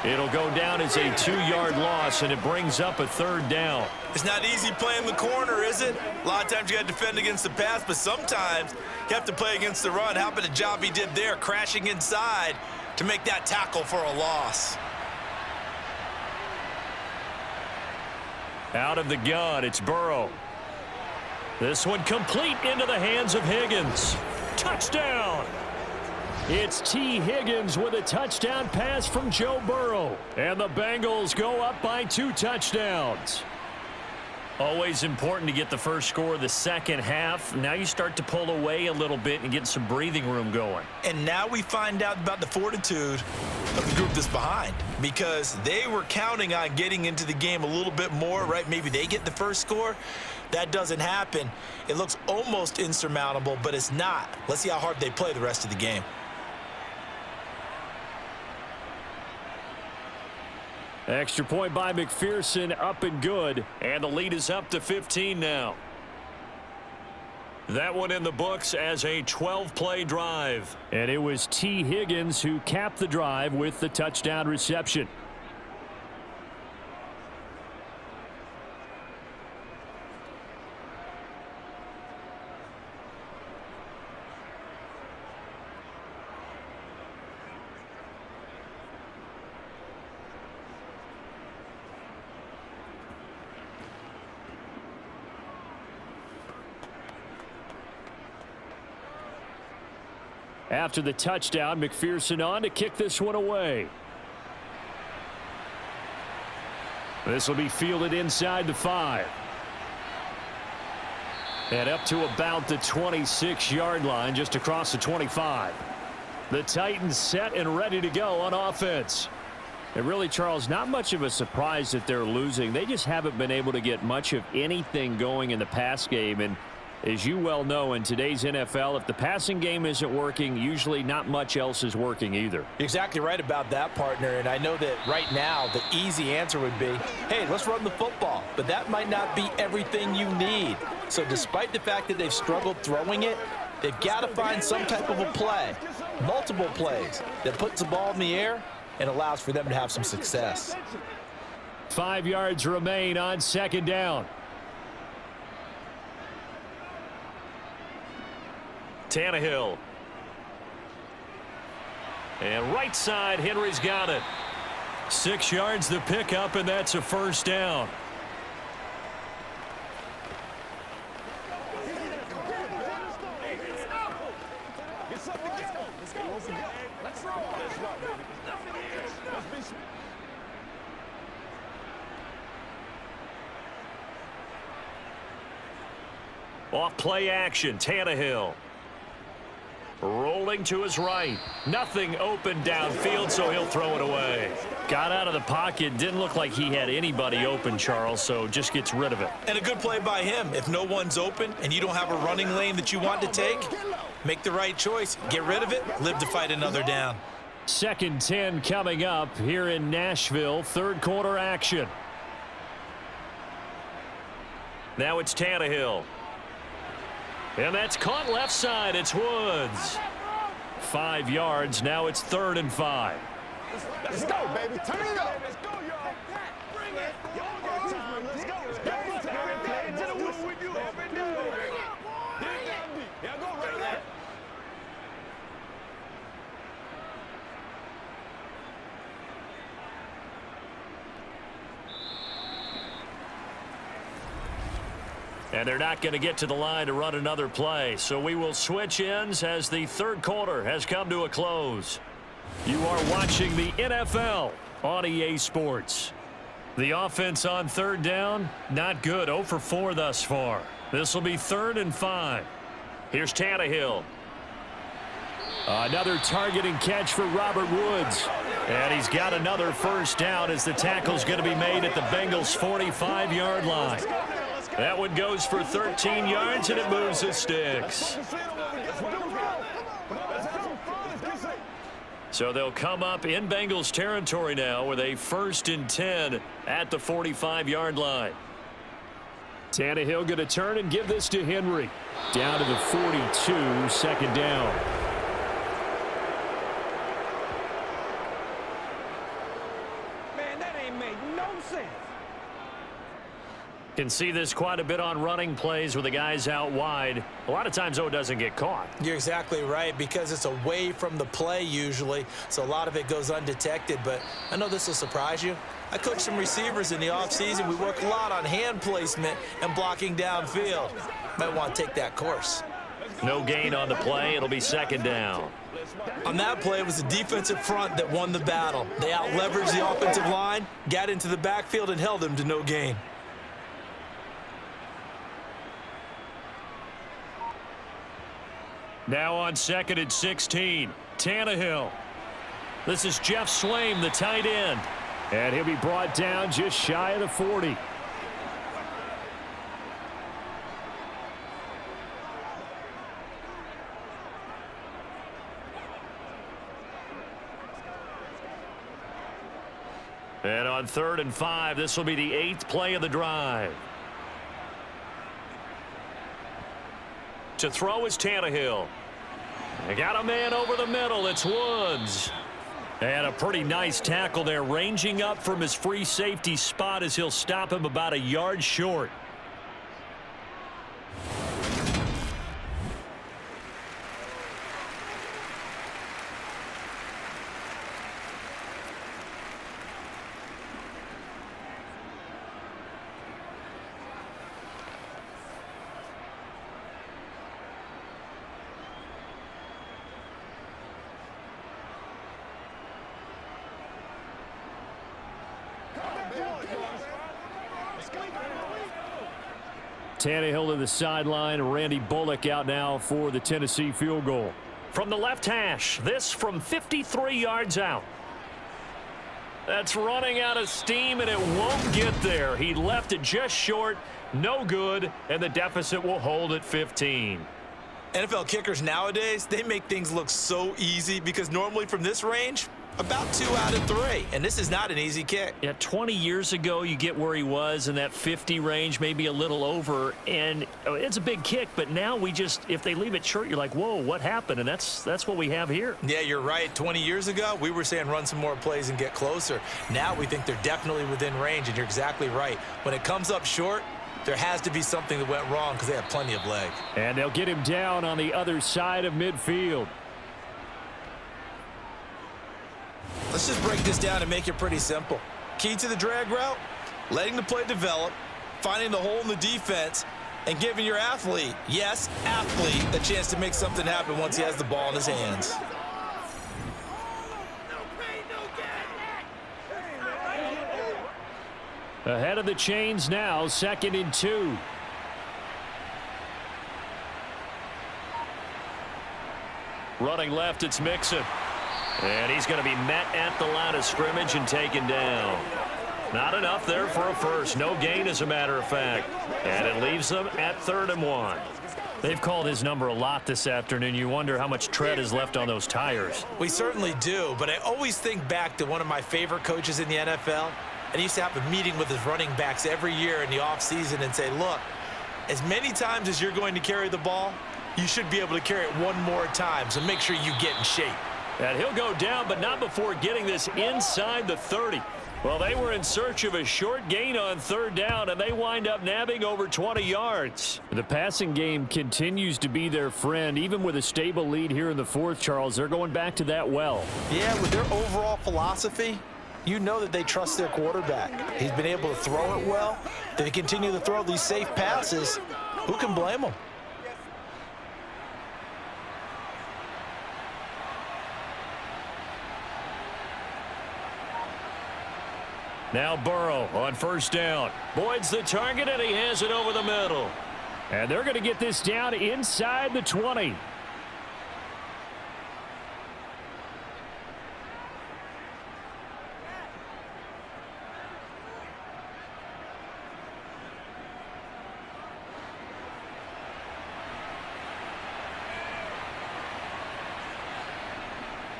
It'll go down as a 2-yard loss, and it brings up a 3rd down. It's not easy playing the corner, is it? A lot of times you got to defend against the pass, but sometimes you have to play against the run. How about the job he did there, crashing inside to make that tackle for a loss? Out of the gun, it's Burrow. This one complete into the hands of Higgins. Touchdown! It's T. Higgins with a touchdown pass from Joe Burrow. And the Bengals go up by 2 touchdowns. Always important to get the first score of the second half. Now you start to pull away a little bit and get some breathing room going. And now we find out about the fortitude of the group that's behind, because they were counting on getting into the game a little bit more, right? Maybe they get the first score. That doesn't happen. It looks almost insurmountable, but it's not. Let's see how hard they play the rest of the game. Extra point by McPherson, up and good. And the lead is up to 15 now. That one in the books as a 12-play drive. And it was T. Higgins who capped the drive with the touchdown reception. After the touchdown, McPherson on to kick this one away. This will be fielded inside the 5. And up to about the 26-yard line, just across the 25. The Titans set and ready to go on offense. And really, Charles, not much of a surprise that they're losing. They just haven't been able to get much of anything going in the pass game. And as you well know, in today's NFL, if the passing game isn't working, usually not much else is working either. You're exactly right about that, partner. And I know that right now the easy answer would be, hey, let's run the football. But that might not be everything you need. So despite the fact that they've struggled throwing it, they've got to find some type of a play, multiple plays, that puts the ball in the air and allows for them to have some success. 5 yards remain on 2nd down. Tannehill. And right side, Henry's got it. 6 yards the pickup, and that's a 1st down. Off play action, Tannehill. Rolling to his right. Nothing open downfield, so he'll throw it away. Got out of the pocket. Didn't look like he had anybody open, Charles, so just gets rid of it. And a good play by him. If no one's open and you don't have a running lane that you want to take, make the right choice. Get rid of it. Live to fight another down. 2nd 10 coming up here in Nashville. 3rd quarter action. Now it's Tannehill. And that's caught left side. It's Woods. 5 yards. Now it's 3rd and 5. Let's go, baby. Turn it up. Let's go, y'all. Bring it. Y'all got time. Let's go. Let's go. Play to the whistle with you every day. Yeah, go right there. And they're not going to get to the line to run another play. So we will switch ends as the 3rd quarter has come to a close. You are watching the NFL on EA Sports. The offense on 3rd down, not good. 0 for 4 thus far. This will be 3rd and 5. Here's Tannehill. Another targeting catch for Robert Woods. And he's got another 1st down as the tackle's going to be made at the Bengals' 45-yard line. That one goes for 13 yards, and it moves the sticks. So they'll come up in Bengals territory now with a 1st and 10 at the 45-yard line. Tannehill going to turn and give this to Henry. Down to the 42, 2nd down. man, that ain't made no sense. Can see this quite a bit on running plays with the guys out wide. A lot of times, though, it doesn't get caught. You're exactly right, because it's away from the play usually, so a lot of it goes undetected. But I know this will surprise you. I coach some receivers in the offseason. We work a lot on hand placement and blocking downfield. Might want to take that course. No gain on the play. It'll be second down. On that play, it was the defensive front that won the battle. They out-leveraged the offensive line, got into the backfield, and held them to no gain. Now on 2nd and 16, Tannehill. This is Jeff Swaim, the tight end. And he'll be brought down just shy of the 40. And on 3rd and 5, this will be the 8th play of the drive. To throw is Tannehill. They got a man over the middle. It's Woods. And a pretty nice tackle there, ranging up from his free safety spot as he'll stop him about a yard short. Tannehill to the sideline. Randy Bullock out now for the Tennessee field goal. From the left hash, this from 53 yards out. That's running out of steam, and it won't get there. He left it just short, no good, and the deficit will hold at 15. NFL kickers nowadays, they make things look so easy because normally from this range, about 2 out of 3, and this is not an easy kick. Yeah, 20 years ago, you get where he was in that 50 range, maybe a little over, and it's a big kick, but now we just, if they leave it short, you're like, whoa, what happened? And that's what we have here. Yeah, you're right. 20 years ago, we were saying run some more plays and get closer. Now we think they're definitely within range, and you're exactly right. When it comes up short, there has to be something that went wrong because they have plenty of leg. And they'll get him down on the other side of midfield. Let's just break this down and make it pretty simple. Key to the drag route, letting the play develop, finding the hole in the defense, and giving your athlete, yes, athlete, a chance to make something happen once he has the ball in his hands. Ahead of the chains now, 2nd and 2. Running left, it's Mixon. And he's going to be met at the line of scrimmage and taken down. Not enough there for a first. No gain, as a matter of fact. And it leaves them at 3rd and 1. They've called his number a lot this afternoon. You wonder how much tread is left on those tires. We certainly do, but I always think back to one of my favorite coaches in the NFL. And he used to have a meeting with his running backs every year in the offseason and say, look, as many times as you're going to carry the ball, you should be able to carry it one more time, so make sure you get in shape. And he'll go down, but not before getting this inside the 30. Well, they were in search of a short gain on 3rd down, and they wind up nabbing over 20 yards. The passing game continues to be their friend. Even with a stable lead here in the 4th, Charles, they're going back to that well. Yeah, with their overall philosophy, you know that they trust their quarterback. He's been able to throw it well. They continue to throw these safe passes. Who can blame them? Now Burrow on 1st down. Boyd's the target, and he has it over the middle. And they're going to get this down inside the 20.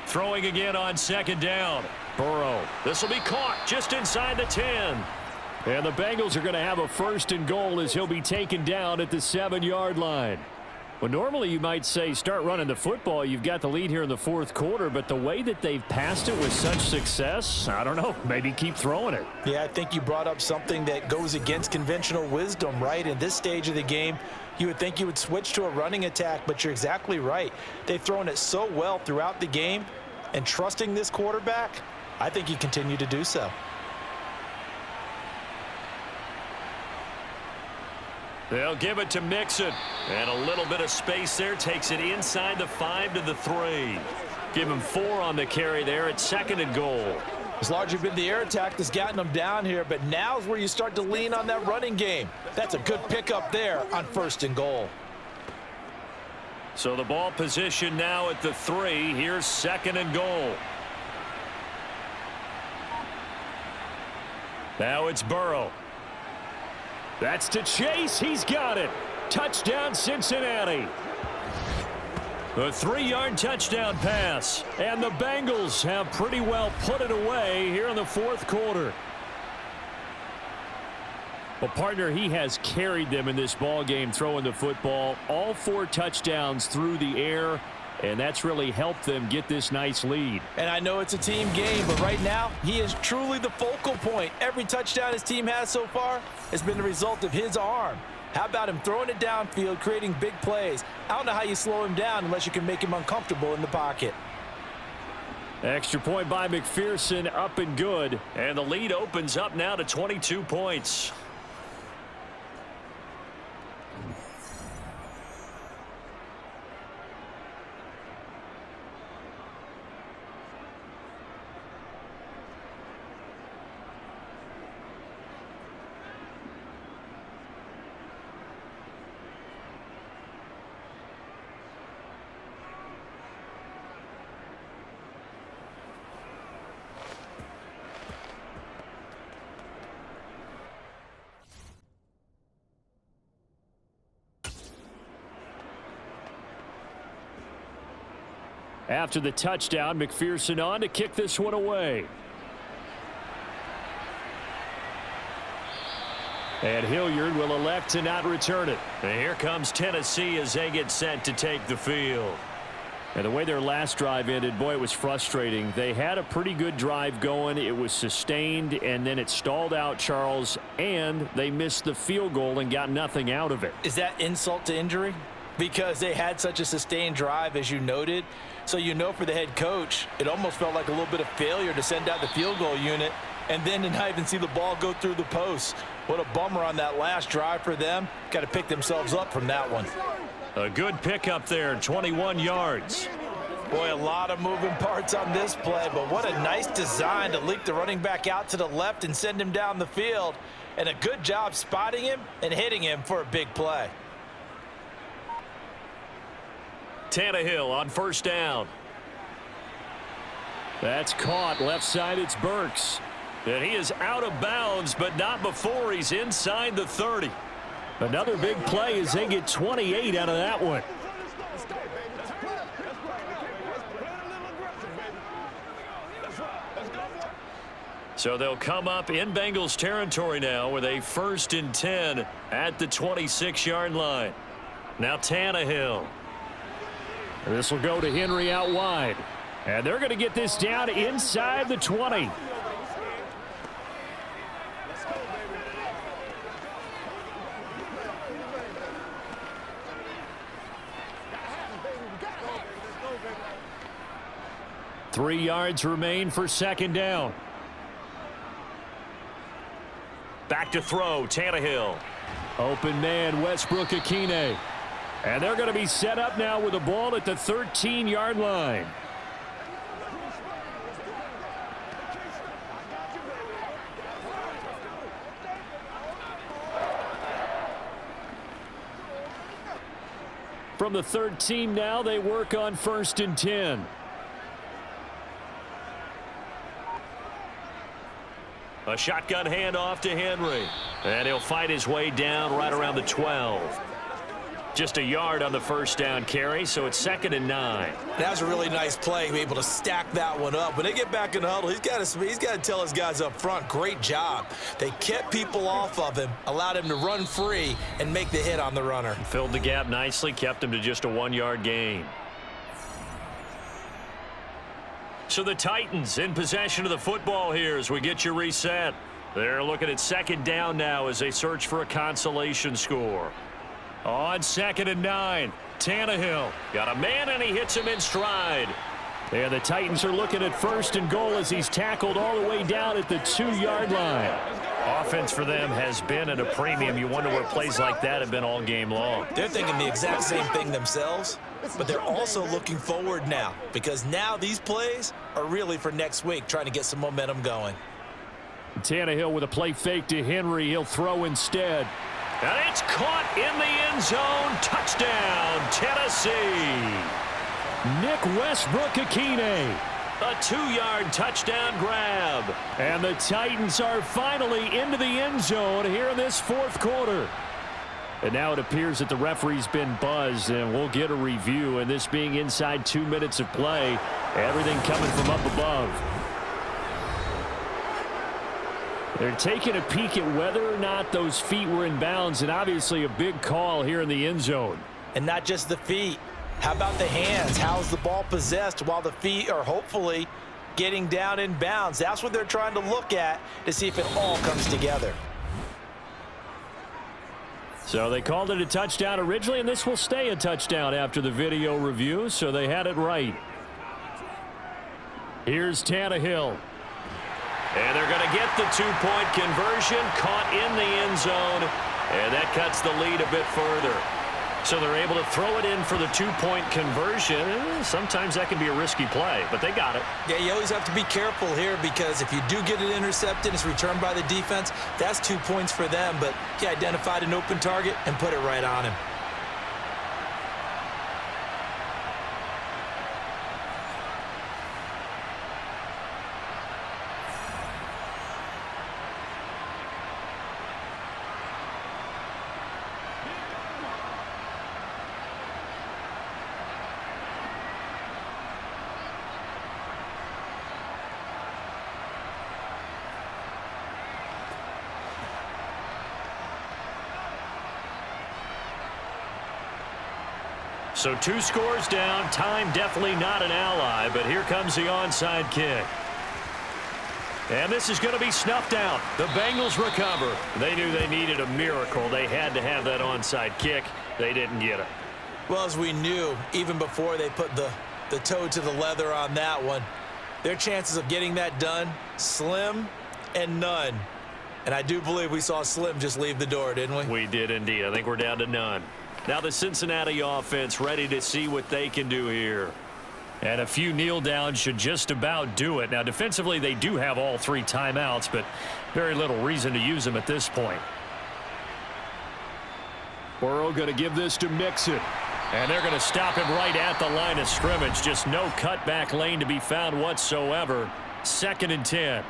Throwing again on 2nd down. Burrow. This will be caught just inside the 10. And the Bengals are going to have a 1st and goal as he'll be taken down at the 7-yard line. Well, normally you might say start running the football. You've got the lead here in the fourth quarter, but the way that they've passed it with such success, I don't know, maybe keep throwing it. Yeah, I think you brought up something that goes against conventional wisdom, right? In this stage of the game, you would think you would switch to a running attack, but you're exactly right. They've thrown it so well throughout the game, and trusting this quarterback, I think you continue to do so. They'll give it to Mixon. And a little bit of space there. Takes it inside the 5 to the 3. Give him 4 on the carry there at 2nd and goal. It's largely been the air attack that's gotten them down here, but now's where you start to lean on that running game. That's a good pickup there on 1st and goal. So the ball position now at the 3. Here's 2nd and goal. Now it's Burrow. That's to Chase. He's got it. Touchdown, Cincinnati. A 3-yard touchdown pass. And the Bengals have pretty well put it away here in the fourth quarter. Well, partner, he has carried them in this ball game throwing the football. All 4 touchdowns through the air. And that's really helped them get this nice lead. And I know it's a team game, but right now, he is truly the focal point. Every touchdown his team has so far has been the result of his arm. How about him throwing it downfield, creating big plays? I don't know how you slow him down unless you can make him uncomfortable in the pocket. Extra point by McPherson, up and good. And the lead opens up now to 22 points. After the touchdown, McPherson on to kick this one away. And Hilliard will elect to not return it. And here comes Tennessee as they get set to take the field. And the way their last drive ended, boy, it was frustrating. They had a pretty good drive going. It was sustained, and then it stalled out, Charles, and they missed the field goal and got nothing out of it. Is that insult to injury? Because they had such a sustained drive, as you noted. So you know for the head coach, it almost felt like a little bit of failure to send out the field goal unit and then to not even see the ball go through the post. What a bummer on that last drive for them. Got to pick themselves up from that one. A good pickup there, 21 yards. Boy, a lot of moving parts on this play, but what a nice design to leak the running back out to the left and send him down the field. And a good job spotting him and hitting him for a big play. Tannehill on first down. That's caught. Left side, it's Burks. And he is out of bounds, but not before he's inside the 30. Another big play as they get 28 out of that one. So they'll come up in Bengals territory now with a 1st and 10 at the 26-yard line. Now Tannehill. This will go to Henry out wide. And they're going to get this down inside the 20. Three yards remain for 2nd down. Back to throw, Tannehill. Open man, Westbrook-Akine. And they're going to be set up now with the ball at the 13-yard line. From the 13 now, they work on 1st and 10. A shotgun handoff to Henry. And he'll fight his way down right around the 12. just a yard on the first down carry, so it's 2nd and 9. That was a really nice play, be able to stack that one up. When they get back in the huddle, he's got to tell his guys up front, great job. They kept people off of him, allowed him to run free and make the hit on the runner. Filled the gap nicely, kept him to just a 1-yard gain. So the Titans in possession of the football here as we get you reset. They're looking at 2nd down now as they search for a consolation score. On 2nd and 9, Tannehill got a man and he hits him in stride. And the Titans are looking at 1st and goal as he's tackled all the way down at the 2-yard line. Offense for them has been at a premium. You wonder where plays like that have been all game long. They're thinking the exact same thing themselves, but they're also looking forward now because now these plays are really for next week, trying to get some momentum going. Tannehill with a play fake to Henry. He'll throw instead. And it's caught in the end zone. Touchdown, Tennessee. Nick Westbrook-Akine. A 2-yard touchdown grab. And the Titans are finally into the end zone here in this 4th quarter. And now it appears that the referee's been buzzed, and we'll get a review. And this being inside 2 minutes of play, everything coming from up above. They're taking a peek at whether or not those feet were in bounds, and obviously a big call here in the end zone. And not just the feet. How about the hands? How's the ball possessed while the feet are hopefully getting down in bounds? That's what they're trying to look at to see if it all comes together. So they called it a touchdown originally, and this will stay a touchdown after the video review, so they had it right. Here's Tannehill. And they're going to get the 2-point conversion, caught in the end zone, and that cuts the lead a bit further. So they're able to throw it in for the 2-point conversion. Sometimes that can be a risky play, but they got it. Yeah, you always have to be careful here because if you do get it intercepted, it's returned by the defense, that's 2 points for them, but he identified an open target and put it right on him. So 2 scores down. Time definitely not an ally, but here comes the onside kick. And this is going to be snuffed out. The Bengals recover. They knew they needed a miracle. They had to have that onside kick. They didn't get it. Well, as we knew, even before they put the toe to the leather on that one, their chances of getting that done, slim and none. And I do believe we saw Slim just leave the door, didn't we? We did indeed. I think we're down to none. Now the Cincinnati offense ready to see what they can do here. And a few kneel downs should just about do it. Now defensively they do have all 3 timeouts, but very little reason to use them at this point. Burrow going to give this to Mixon. And they're going to stop him right at the line of scrimmage. Just no cutback lane to be found whatsoever. 2nd and 10.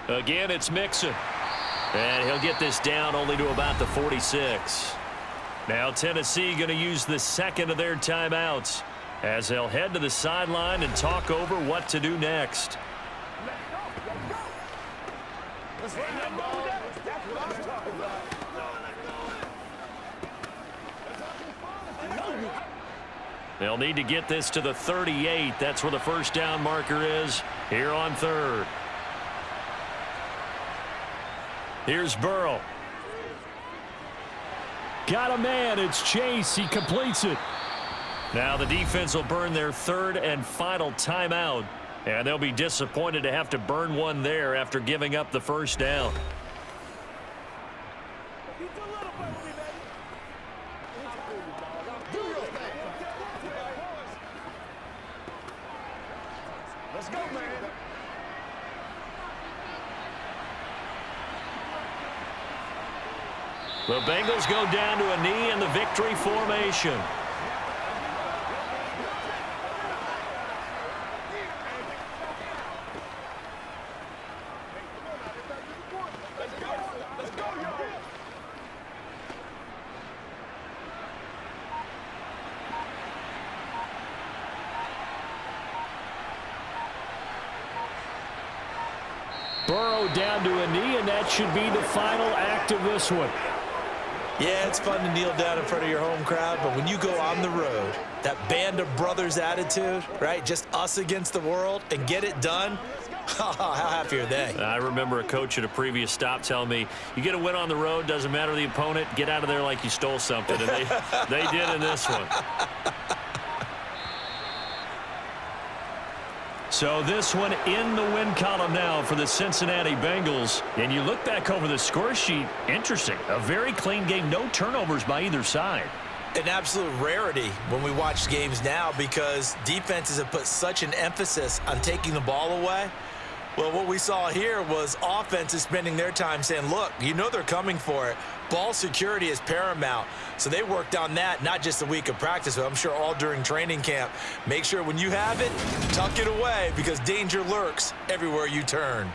Again, it's Mixon. And he'll get this down only to about the 46. Now Tennessee going to use the 2nd of their timeouts as they'll head to the sideline and talk over what to do next. They'll need to get this to the 38. That's where the first down marker is here on 3rd. Here's Burrow. Got a man. It's Chase. He completes it. Now the defense will burn their 3rd and final timeout. And they'll be disappointed to have to burn one there after giving up the first down. The Bengals go down to a knee in the victory formation. Burrow down to a knee, and that should be the final act of this one. Yeah, it's fun to kneel down in front of your home crowd, but when you go on the road, that band of brothers attitude, right? Just us against the world and get it done. How happy are they? I remember a coach at a previous stop telling me, you get a win on the road, doesn't matter the opponent, get out of there like you stole something. And they did in this one. So this one in the win column now for the Cincinnati Bengals. And you look back over the score sheet, interesting. A very clean game, no turnovers by either side. An absolute rarity when we watch games now because defenses have put such an emphasis on taking the ball away. Well, what we saw here was offenses spending their time saying, look, you know they're coming for it. Ball security is paramount. So they worked on that, not just a week of practice, but I'm sure all during training camp. Make sure when you have it, tuck it away because danger lurks everywhere you turn.